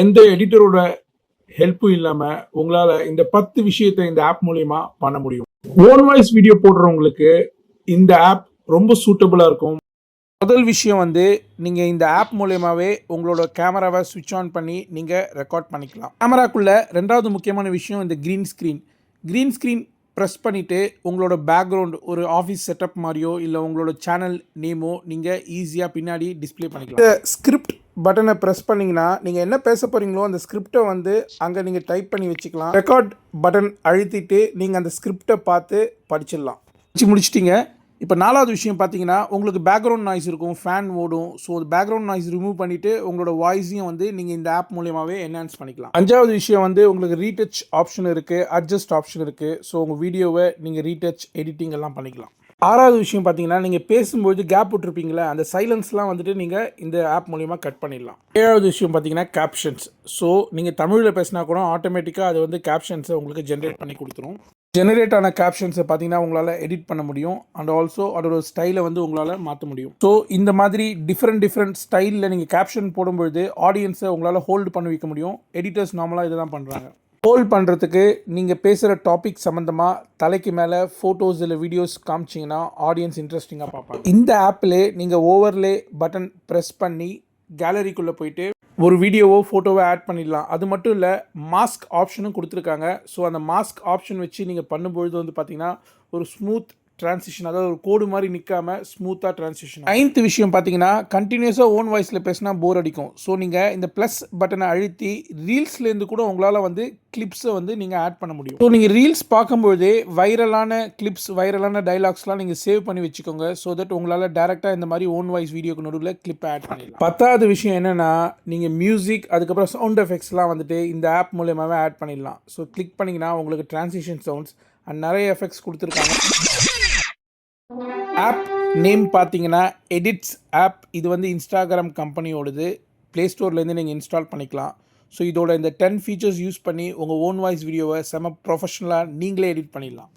எந்த எடிட்டரோட ஹெல்ப்பும் இல்லாமல் உங்களால் இந்த 10 விஷயத்தை இந்த ஆப் மூலயமா பண்ண முடியும். ஓன் வாய்ஸ் வீடியோ போடுறவங்களுக்கு இந்த ஆப் ரொம்ப சூட்டபுளாக இருக்கும். முதல் விஷயம் வந்து நீங்கள் இந்த ஆப் மூலயமாவே உங்களோட கேமராவை சுவிட்ச் ஆன் பண்ணி நீங்கள் ரெக்கார்ட் பண்ணிக்கலாம். கேமராக்குள்ளே ரெண்டாவது முக்கியமான விஷயம் இந்த க்ரீன் ஸ்க்ரீன் ப்ரெஸ் பண்ணிவிட்டு உங்களோட பேக்ரவுண்ட் ஒரு ஆஃபீஸ் செட்டப் மாதிரியோ இல்லை உங்களோட சேனல் நேமோ நீங்கள் ஈஸியாக பின்னாடி டிஸ்பிளே பண்ணிக்கலாம். இந்த ஸ்கிரிப்ட் பட்டனை ப்ரெஸ் பண்ணிங்கன்னா நீங்கள் என்ன பேச போகிறீங்களோ அந்த ஸ்கிரிப்டை வந்து அங்கே நீங்கள் டைப் பண்ணி வச்சுக்கலாம். ரெக்கார்ட் பட்டன் அழுத்திட்டு நீங்கள் அந்த ஸ்கிரிப்டை பார்த்து படிச்சிடலாம். முடிச்சிட்டிங்க. இப்போ நாலாவது விஷயம் பார்த்தீங்கன்னா உங்களுக்கு பேக்ரவுண்ட் நாய்ஸ் இருக்கும், ஃபேன் ஓடும். ஸோ பேக்ரவுண்ட் நாய்ஸ் ரிமூவ் பண்ணிவிட்டு உங்களோட வாய்ஸையும் வந்து நீங்கள் இந்த ஆப் மூலியமாகவே என்ஹான்ஸ் பண்ணிக்கலாம். அஞ்சாவது விஷயம் வந்து உங்களுக்கு ரீடச் ஆப்ஷன் இருக்குது, அட்ஜஸ்ட் ஆப்ஷன் இருக்குது. ஸோ உங்கள் வீடியோவை நீங்கள் ரீடச் எடிட்டிங் எல்லாம் பண்ணிக்கலாம். ஆறாவது விஷயம் பார்த்தீங்கன்னா நீங்கள் பேசும்போது கேப் விட்டுருப்பீங்களா, அந்த சைலன்ஸ்லாம் வந்துட்டு நீங்கள் இந்த ஆப் மூலிமா கட் பண்ணிடலாம். ஏழாவது விஷயம் பார்த்தீங்கன்னா கேப்ஷன்ஸ். ஸோ நீங்கள் தமிழில் பேசினா கூட ஆட்டோமேட்டிக்காக அது வந்து கேப்ஷன்ஸை உங்களுக்கு ஜென்ரேட் பண்ணி கொடுத்துரும். ஜெனரேட் ஆன கேப்ஷன்ஸை பார்த்தீங்கன்னா உங்களால் எடிட் பண்ண முடியும். அண்ட் ஆல்சோ அதோட ஸ்டைலை வந்து உங்களால் மாற்ற முடியும். ஸோ இந்த மாதிரி டிஃப்ரெண்ட் ஸ்டைலில் நீங்கள் கேப்ஷன் போடும்பொழுது ஆடியன்ஸை உங்களால் ஹோல்டு பண்ண வைக்க முடியும். எடிட்டர்ஸ் நார்மலாக இதை தான் பண்ணுறாங்க. ஹோல்ட் பண்ணுறதுக்கு நீங்கள் பேசுகிற டாபிக் சம்மந்தமாக தலைக்கு மேலே ஃபோட்டோஸ் இல்லை வீடியோஸ் காமிச்சிங்கன்னா ஆடியன்ஸ் இன்ட்ரெஸ்டிங்காக பார்ப்பாங்க. இந்த ஆப்பில் நீங்கள் ஓவர்லே பட்டன் ப்ரெஸ் பண்ணி கேலரிக்குள்ளே போயிட்டு ஒரு வீடியோவோ ஃபோட்டோவோ ஆட் பண்ணிடலாம். அது மட்டும் இல்லை, மாஸ்க் ஆப்ஷனும் கொடுத்துருக்காங்க. ஸோ அந்த மாஸ்க் ஆப்ஷன் வச்சு நீங்கள் பண்ணும்பொழுது வந்து பார்த்தீங்கன்னா ஒரு ஸ்மூத் ட்ரான்சிஷன், அதாவது ஒரு கோடு மாதிரி நிற்காம ஸ்மூத்தாக ட்ரான்சிஷன். 9th விஷயம் பார்த்தீங்கன்னா கண்டினியூஸாக ஓன் வாய்ஸில் பேசினா போர் அடிக்கும். ஸோ நீங்கள் இந்த ப்ளஸ் பட்டனை அழுத்தி ரீல்ஸ்லேருந்து கூட உங்களால் வந்து கிளிப்ஸை வந்து நீங்கள் ஆட் பண்ண முடியும். ஸோ நீங்கள் ரீல்ஸ் பார்க்கும்போதே வைரலான கிளிப்ஸ், வைரலான டைலாக்ஸ்லாம் நீங்கள் சேவ் பண்ணி வச்சுக்கோங்க. ஸோ தட் உங்களால் டேரெக்டாக இந்த மாதிரி ஓன் வாய்ஸ் வீடியோக்கு நடுவில் கிளிப்பை ஆட் பண்ணிடலாம். 10வது விஷயம் என்னென்னா நீங்கள் மியூசிக் அதுக்கப்புறம் சவுண்ட் எஃபெக்ட்ஸ்லாம் வந்துட்டு இந்த ஆப் மூலயமாவே ஆட் பண்ணிடலாம். ஸோ கிளிக் பண்ணிங்கன்னா உங்களுக்கு ட்ரான்சிஷன் சவுண்ட்ஸ் அண்ட் நிறைய எஃபெக்ட்ஸ் கொடுத்துருக்காங்க. ஆப் நேம் பார்த்தீங்கன்னா எடிட்ஸ் ஆப். இது வந்து இன்ஸ்டாகிராம் கம்பெனியோடது. ப்ளே ஸ்டோர்லேருந்து நீங்கள் இன்ஸ்டால் பண்ணிக்கலாம். ஸோ இதோட இந்த 10 ஃபீச்சர்ஸ் யூஸ் பண்ணி உங்கள் ஓன் வாய்ஸ் வீடியோவை செம ப்ரொஃபஷ்னலாக நீங்களே எடிட் பண்ணிடலாம்.